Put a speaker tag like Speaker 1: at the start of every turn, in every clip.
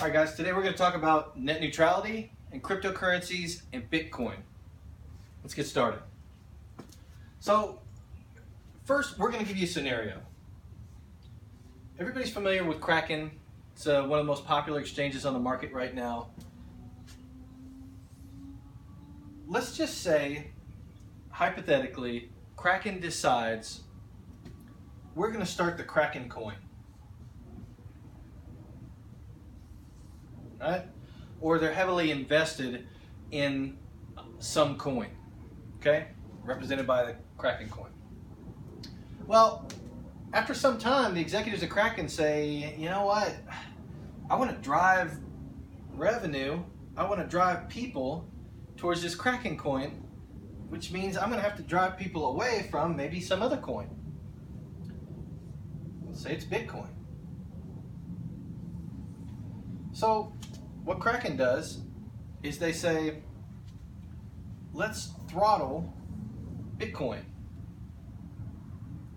Speaker 1: All right, guys, today we're going to talk about net neutrality and cryptocurrencies and Bitcoin. Let's get started. So, first, we're going to give you a scenario. Everybody's familiar with Kraken. It's one of the most popular exchanges on the market right now. Let's just say, hypothetically, Kraken decides we're going to start the Kraken coin. Right? Or they're heavily invested in some coin, okay, represented by the Kraken coin. Well, after some time, the executives of Kraken say, you know what, I want to drive revenue, I want to drive people towards this Kraken coin, which means I'm going to have to drive people away from maybe some other coin. Let's say it's Bitcoin. So what Kraken does is they say, let's throttle Bitcoin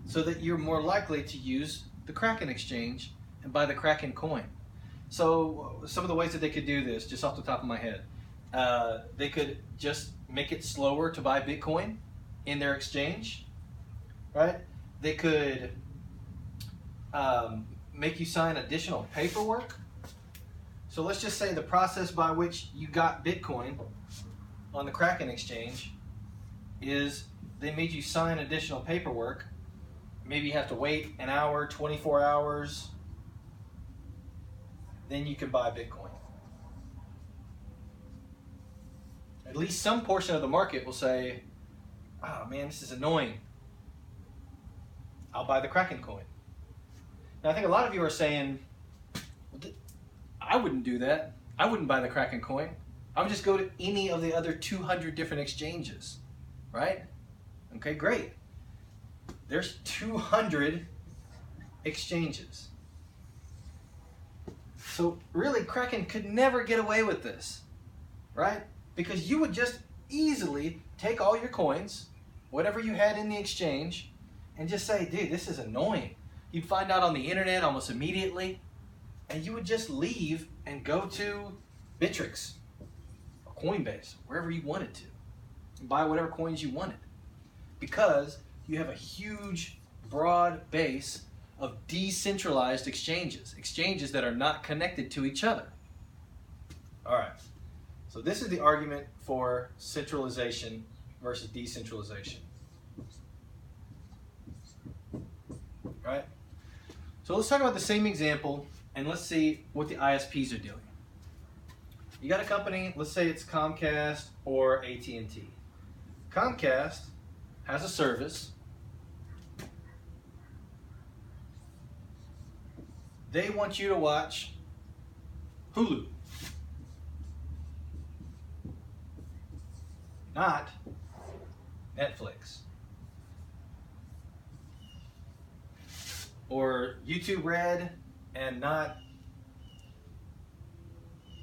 Speaker 1: so that you're more likely to use the Kraken exchange and buy the Kraken coin. So some of the ways that they could do this, just off the top of my head, they could just make it slower to buy Bitcoin in their exchange, right? They could make you sign additional paperwork. So let's just say the process by which you got Bitcoin on the Kraken exchange is they made you sign additional paperwork. Maybe you have to wait an hour, 24 hours. Then you can buy Bitcoin. At least some portion of the market will say, oh man, this is annoying. I'll buy the Kraken coin. Now I think a lot of you are saying, I wouldn't do that. I wouldn't buy the Kraken coin. I would just go to any of the other 200 different exchanges, right? Okay, great. There's 200 exchanges. So really, Kraken could never get away with this, right? Because you would just easily take all your coins, whatever you had in the exchange, and just say, dude, this is annoying. You'd find out on the internet almost immediately, and you would just leave and go to Bittrex or Coinbase, wherever you wanted to, and buy whatever coins you wanted. Because you have a huge, broad base of decentralized exchanges, exchanges that are not connected to each other. All right, so this is the argument for centralization versus decentralization. All right, so let's talk about the same example. And let's see what the ISPs are doing. You got a company, let's say it's Comcast or AT&T. Comcast has a service. They want you to watch Hulu, not Netflix or YouTube Red, and not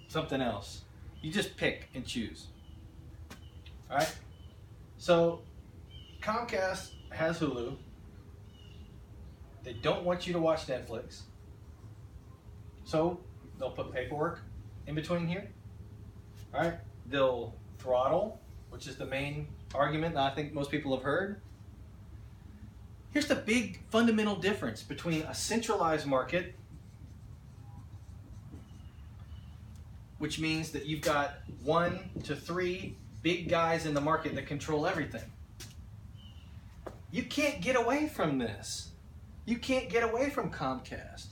Speaker 1: something else. You just pick and choose. All right? So Comcast has Hulu. They don't want you to watch Netflix. So they'll put paperwork in between here. All right? They'll throttle, which is the main argument that I think most people have heard. Here's the big fundamental difference between a centralized market, which means that you've got 1 to 3 big guys in the market that control everything. You can't get away from this. You can't get away from Comcast.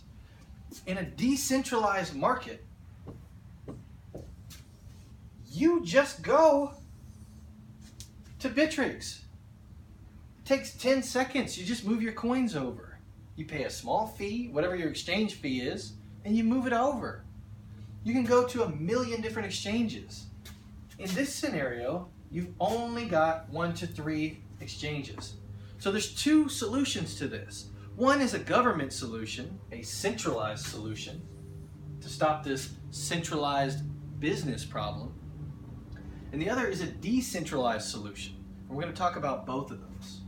Speaker 1: In a decentralized market, you just go to Bittrex. It takes 10 seconds. You just move your coins over. You pay a small fee, whatever your exchange fee is, and you move it over. You can go to 1 million different exchanges. In this scenario, you've only got 1 to 3 exchanges. So there's 2 solutions to this. One is a government solution, a centralized solution, to stop this centralized business problem. And the other is a decentralized solution. We're going to talk about both of those.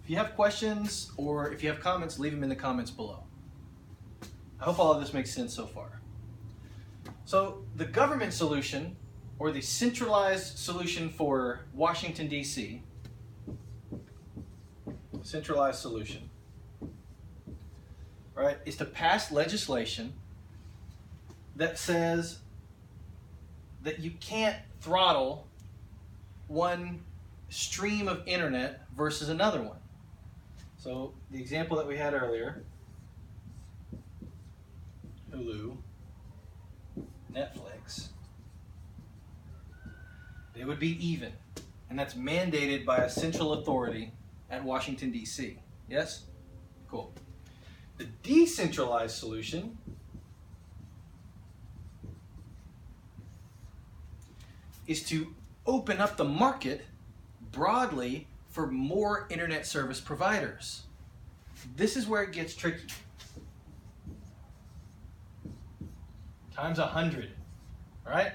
Speaker 1: If you have questions or if you have comments, leave them in the comments below. I hope all of this makes sense so far. So the government solution, or the centralized solution for Washington, D.C., centralized solution, right, is to pass legislation that says that you can't throttle one stream of internet versus another one. So the example that we had earlier, Hulu, Netflix, they would be even. And that's mandated by a central authority at Washington, D.C. Yes? Cool. The decentralized solution is to open up the market broadly for more internet service providers. This is where it gets tricky. Times 100, right?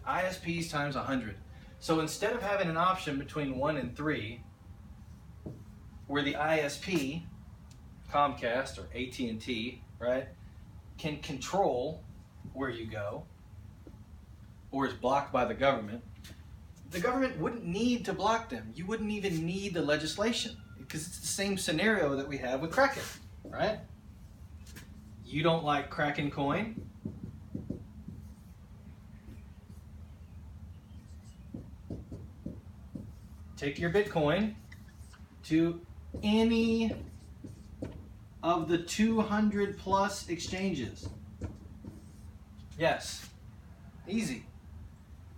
Speaker 1: ISPs times 100. So instead of having an option between 1 and 3, where the ISP, Comcast or AT&T, right, can control where you go, or is blocked by the government wouldn't need to block them. You wouldn't even need the legislation, because it's the same scenario that we have with Kraken, right? You don't like Kraken coin? Take your Bitcoin to any of the 200 plus exchanges. Yes, easy.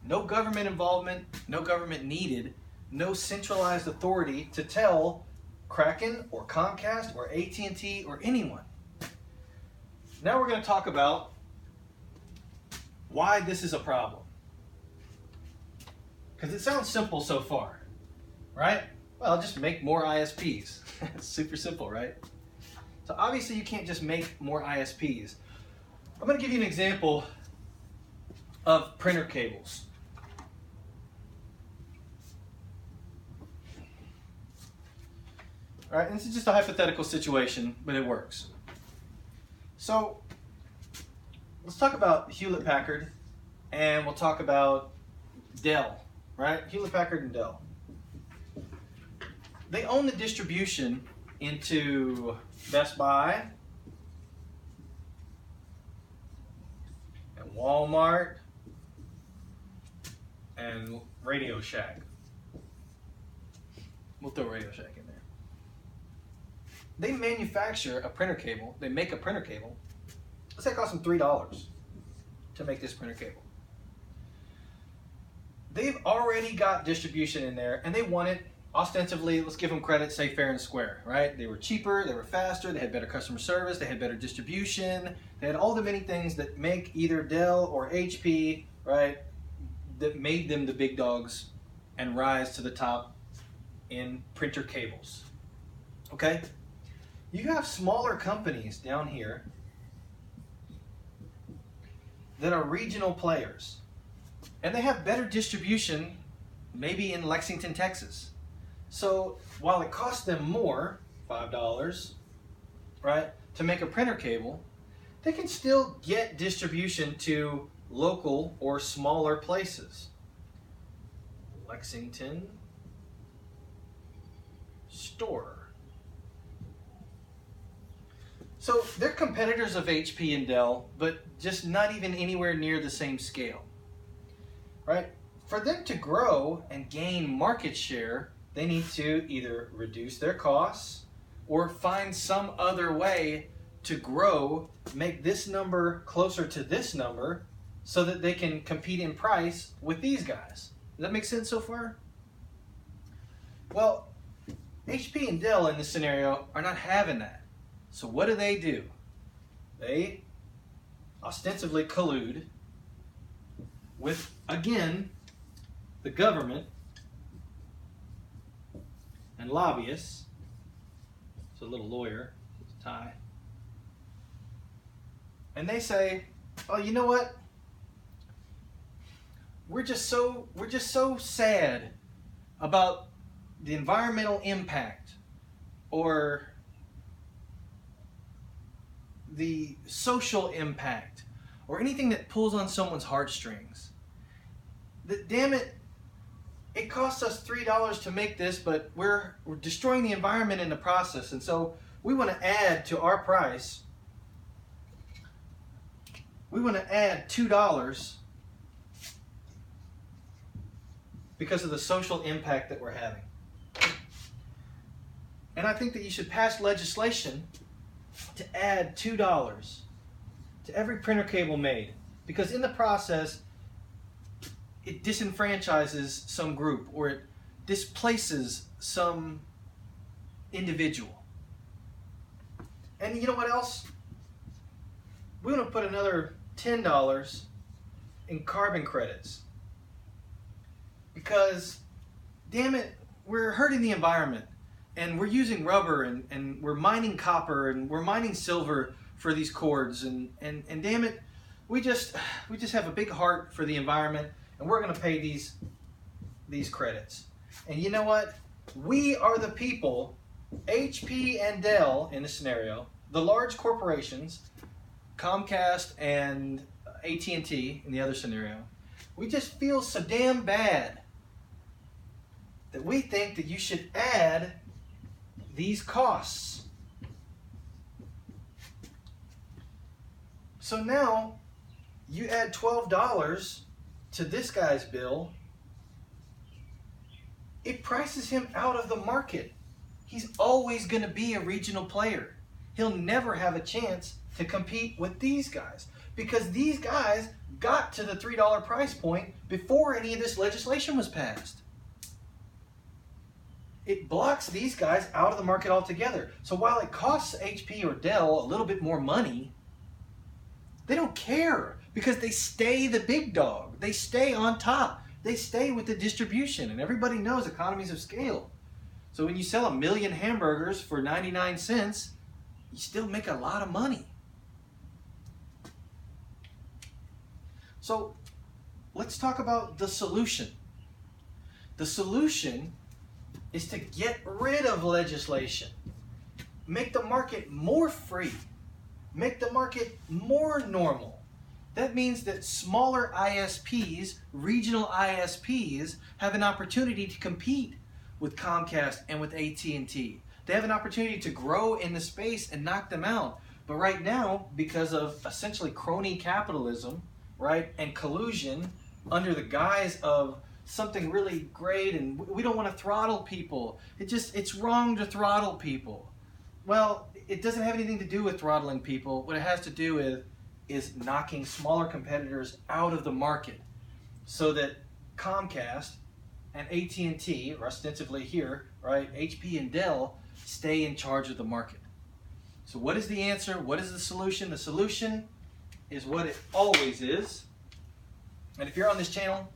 Speaker 1: No government involvement, no government needed, no centralized authority to tell Kraken or Comcast or AT&T or anyone. Now we're going to talk about why this is a problem. Because it sounds simple so far, right? Well, just make more ISPs. It's super simple, right? So obviously you can't just make more ISPs. I'm going to give you an example of printer cables. All right, and this is just a hypothetical situation, but it works. So let's talk about Hewlett-Packard, and we'll talk about Dell, right? Hewlett-Packard and Dell. They own the distribution into Best Buy and Walmart and Radio Shack. We'll throw Radio Shack in there. They manufacture a printer cable. They make a printer cable. Let's say it costs them $3 to make this printer cable. They've already got distribution in there, and they want it ostensibly, let's give them credit, say fair and square, right? They were cheaper, they were faster, they had better customer service, they had better distribution, they had all the many things that make either Dell or HP, right, that made them the big dogs and rise to the top in printer cables. Okay? You have smaller companies down here that are regional players, and they have better distribution maybe in Lexington, Texas. So while it costs them more, $5, right, to make a printer cable, they can still get distribution to local or smaller places. Lexington store. So they're competitors of HP and Dell, but just not even anywhere near the same scale, right? For them to grow and gain market share, they need to either reduce their costs or find some other way to grow, make this number closer to this number so that they can compete in price with these guys. Does that make sense so far? Well, HP and Dell in this scenario are not having that. So what do? They ostensibly collude with, again, the government and lobbyists. So a little lawyer, it's a tie. And they say, oh, you know what? We're just so sad about the environmental impact or the social impact or anything that pulls on someone's heartstrings. Damn it, it costs us $3 to make this, but we're destroying the environment in the process. And so we want to add to our price, we want to add $2 because of the social impact that we're having. And I think that you should pass legislation to add $2 to every printer cable made, because in the process it disenfranchises some group or it displaces some individual. And you know what else? We want to put another $10 in carbon credits, because damn it, we're hurting the environment. And we're using rubber and we're mining copper and we're mining silver for these cords and damn it, we just have a big heart for the environment, and we're going to pay these credits. And you know what? We are the people, HP and Dell in this scenario, the large corporations, Comcast and AT&T in the other scenario, we just feel so damn bad that we think that you should add these costs. So now you add $12 to this guy's bill, it prices him out of the market. He's always going to be a regional player. He'll never have a chance to compete with these guys, because these guys got to the $3 price point before any of this legislation was passed. It blocks these guys out of the market altogether. So while it costs HP or Dell a little bit more money, they don't care, because they stay the big dog. They stay on top. They stay with the distribution, and everybody knows economies of scale. So when you sell 1 million hamburgers for 99 cents, you still make a lot of money. So let's talk about the solution. The solution is to get rid of legislation. Make the market more free. Make the market more normal. That means that smaller ISPs, regional ISPs, have an opportunity to compete with Comcast and with AT&T. They have an opportunity to grow in the space and knock them out. But right now, because of essentially crony capitalism, right, and collusion under the guise of something really great, and we don't want to throttle people. It's wrong to throttle people. Well, it doesn't have anything to do with throttling people. What it has to do with is knocking smaller competitors out of the market, so that Comcast and AT&T, or ostensibly here, right, HP and Dell, stay in charge of the market. So what is the answer? What is the solution? The solution is what it always is. And if you're on this channel,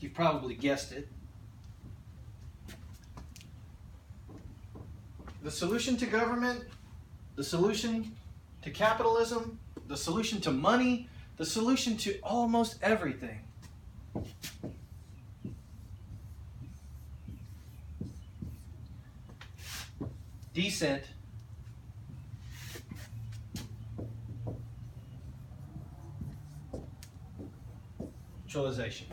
Speaker 1: you've probably guessed it. The solution to government, the solution to capitalism, the solution to money, the solution to almost everything Decentralization.